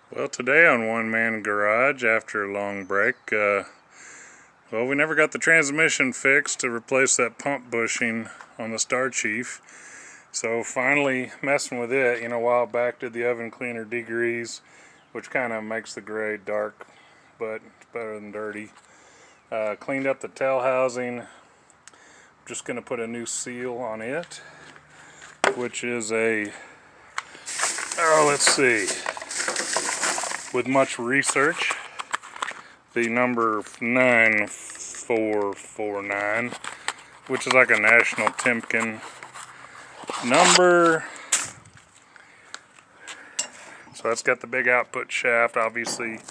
Well, today on One Man Garage, after a long break, we never got the transmission fixed to replace that pump bushing on the Starchief. So finally messing with it, a while back did the oven cleaner degrease, which kind of makes the gray dark, but it's better than dirty. Cleaned up the tail housing. Just going to put a new seal on it, which is let's see. With much research, the number 9449, which is like a National Timken number. So that's got the big output shaft. Obviously,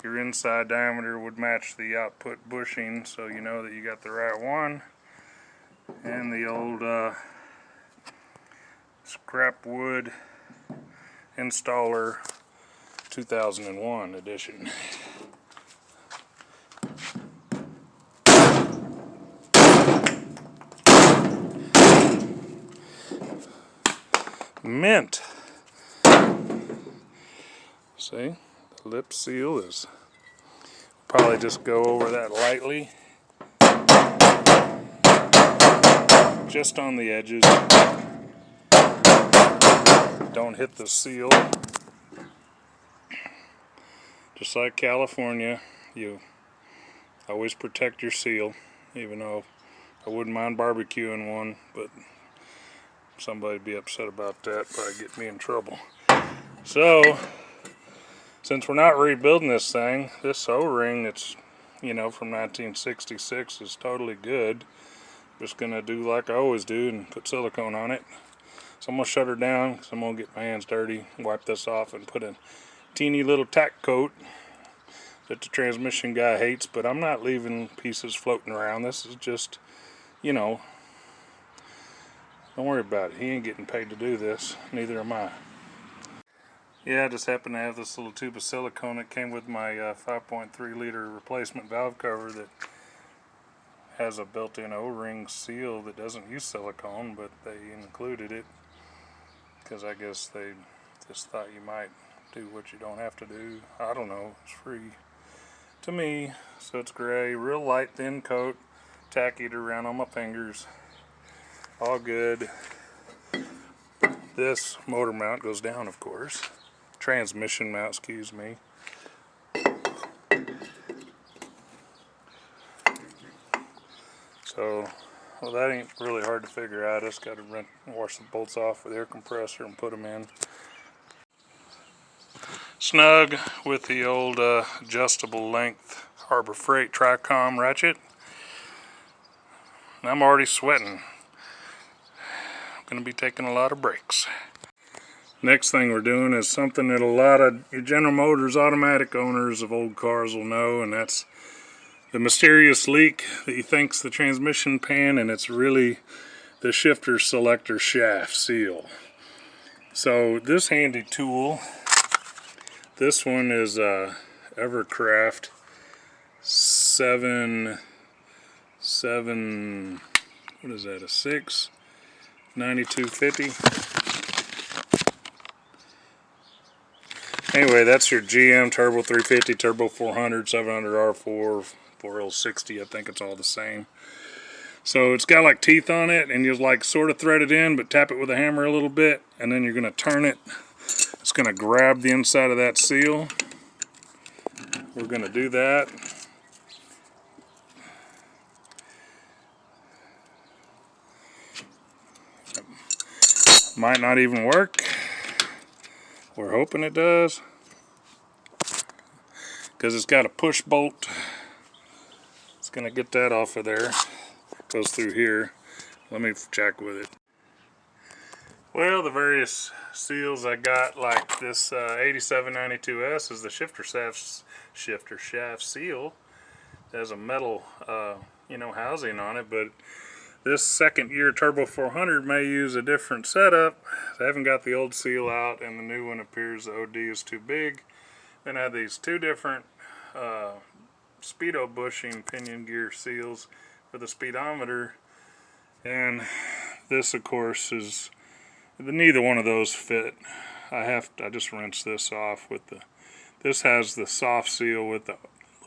your inside diameter would match the output bushing, so you know that you got the right one. And the old scrap wood installer 2001 edition. Mint. See, the lip seal is probably just go over that lightly, just on the edges. Don't hit the seal. Just like California, you always protect your seal, even though I wouldn't mind barbecuing one, but somebody'd be upset about that, probably get me in trouble. So, since we're not rebuilding this thing, this O-ring that's, from 1966 is totally good. Just gonna do like I always do and put silicone on it. So I'm gonna shut her down because I'm gonna get my hands dirty, wipe this off, and put a teeny little tack coat that the transmission guy hates, but I'm not leaving pieces floating around. This is just, don't worry about it. He ain't getting paid to do this. Neither am I. Yeah, I just happen to have this little tube of silicone that came with my 5.3 liter replacement valve cover that has a built-in O-ring seal that doesn't use silicone, but they included it because I guess they just thought you might do what you don't have to do. I don't know, it's free to me. So it's gray, real light thin coat, tacky it around on my fingers, all good. This motor mount goes down, of course, transmission mount, excuse me. So, well, that ain't really hard to figure out. I just got to wash the bolts off with the air compressor and put them in. Snug with the old adjustable length Harbor Freight Tricom ratchet. And I'm already sweating. I'm going to be taking a lot of breaks. Next thing we're doing is something that a lot of your General Motors automatic owners of old cars will know, and that's the mysterious leak that you think's the transmission pan, and it's really the shifter selector shaft seal. So this handy tool, this one is Evercraft 7, what is that, a 6? 9250. Anyway, that's your GM Turbo 350, Turbo 400, 700R4, 4L60, I think it's all the same. So it's got like teeth on it, and you like sort of thread it in, but tap it with a hammer a little bit, and then you're going to turn it. It's going to grab the inside of that seal. We're going to do that. Might not even work. We're hoping it does, because it's got a push bolt. It's going to get that off of there. Goes through here. Let me check with it. Well, the various seals I got, like this 8792S is the shifter shaft seal. It has a metal housing on it, but this second year Turbo 400 may use a different setup. I haven't got the old seal out, and the new one appears the OD is too big. Then I have these two different speedo bushing pinion gear seals for the speedometer, and this of course is, neither one of those fit. I just rinse this off with the This has the soft seal with the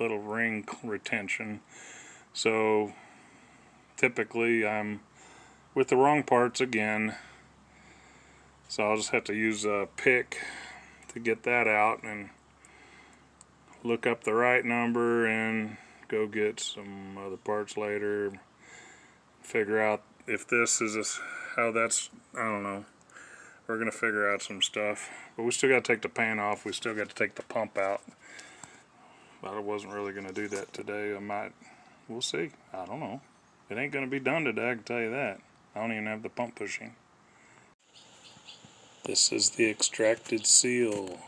little ring retention. So typically I'm with the wrong parts again. So I'll just have to use a pick to get that out and look up the right number and go get some other parts later. Figure out if this is how that's, I don't know. We're going to figure out some stuff. But we still got to take the pan off. We still got to take the pump out. But I wasn't really going to do that today. I might. We'll see. I don't know. It ain't going to be done today, I can tell you that. I don't even have the pump pushing. This is the extracted seal.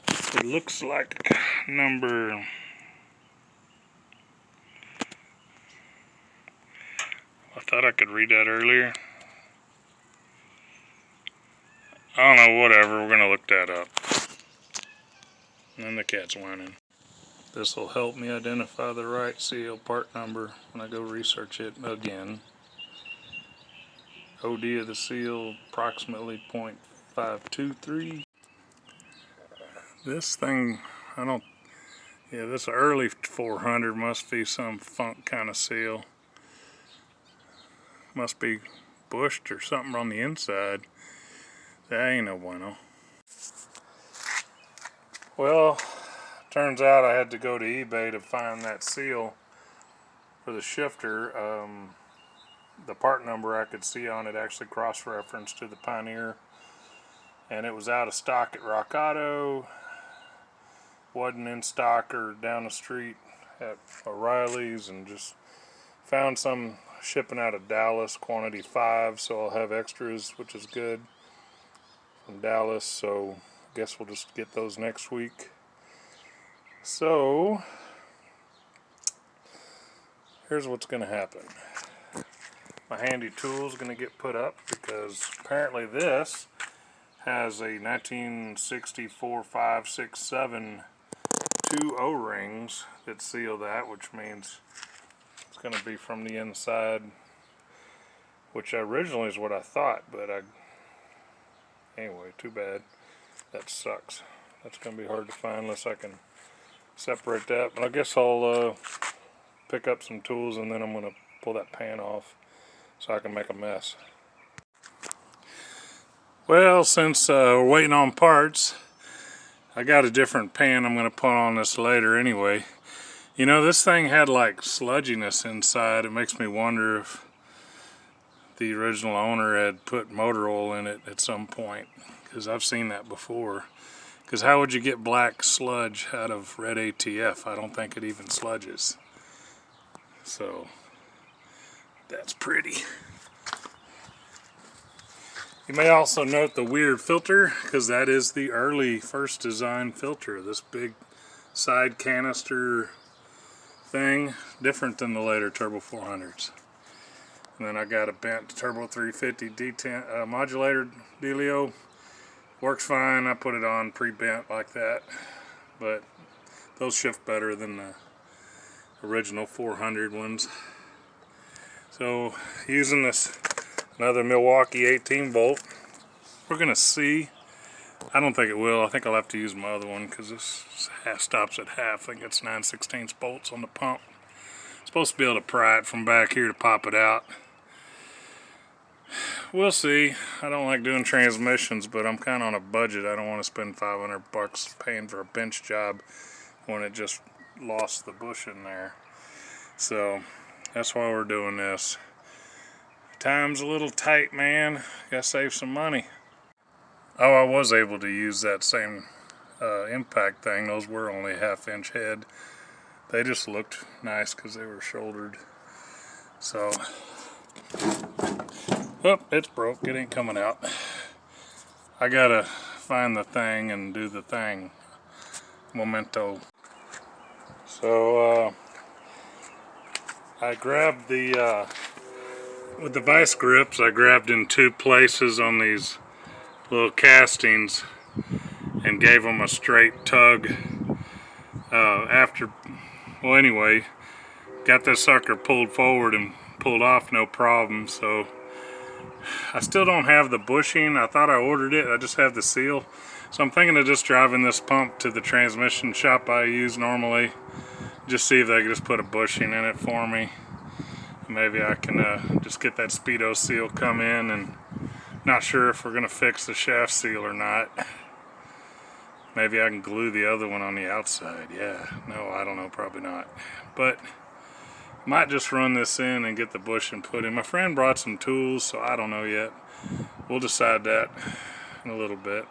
It looks like number... I thought I could read that earlier. I don't know, whatever, we're going to look that up. And the cat's whining. This will help me identify the right seal part number when I go research it again. OD of the seal, approximately 0.523. This thing, this early 400 must be some funk kind of seal. Must be bushed or something on the inside. That ain't no bueno. Well, turns out I had to go to eBay to find that seal for the shifter. The part number I could see on it actually cross-referenced to the Pioneer, and it was out of stock at Rock Auto. Wasn't in stock or down the street at O'Reilly's, and just found some shipping out of Dallas, quantity 5, so I'll have extras, which is good, from Dallas. So I guess we'll just get those next week. So here's what's going to happen. My handy tool is going to get put up because apparently this has a 1964 5, 6, 7 2 O-rings that seal that, which means it's going to be from the inside, which originally is what I thought, but anyway, too bad. That sucks. That's going to be hard to find unless I can separate that. But I guess I'll pick up some tools and then I'm going to pull that pan off so I can make a mess. Well, since we're waiting on parts, I got a different pan I'm going to put on this later anyway. You know, this thing had like sludginess inside. It makes me wonder if the original owner had put motor oil in it at some point, because I've seen that before. Because how would you get black sludge out of red ATF? I don't think it even sludges. So that's pretty. You may also note the weird filter, because that is the early first design filter. This big side canister thing, different than the later Turbo 400s. And then I got a bent Turbo 350 D10 modulator dealio. Works fine. I put it on pre-bent like that, but those shift better than the original 400 ones. So using this another Milwaukee 18 volt, we're gonna see. I don't think it will. I think I'll have to use my other one because this stops at half. I think it's 9/16 bolts on the pump. Supposed to be able to pry it from back here to pop it out. We'll see. I don't like doing transmissions, but I'm kind of on a budget. I don't want to spend $500 paying for a bench job when it just lost the bush in there. So that's why we're doing this. Time's a little tight, man. Gotta save some money. Oh, I was able to use that same impact thing. Those were only 1/2 inch head. They just looked nice because they were shouldered. So, oh, it's broke. It ain't coming out. I gotta find the thing and do the thing. Memento. So, I grabbed the, with the vice grips, I grabbed in 2 places on these little castings and gave them a straight tug. Well, anyway, got this sucker pulled forward and pulled off no problem. So I still don't have the bushing. I thought I ordered it. I just have the seal. So I'm thinking of just driving this pump to the transmission shop I use normally. Just see if they can just put a bushing in it for me. Maybe I can just get that speedo seal come in, and not sure if we're going to fix the shaft seal or not. Maybe I can glue the other one on the outside. Yeah, no, I don't know, probably not. But might just run this in and get the bushing put in. My friend brought some tools, so I don't know yet. We'll decide that in a little bit.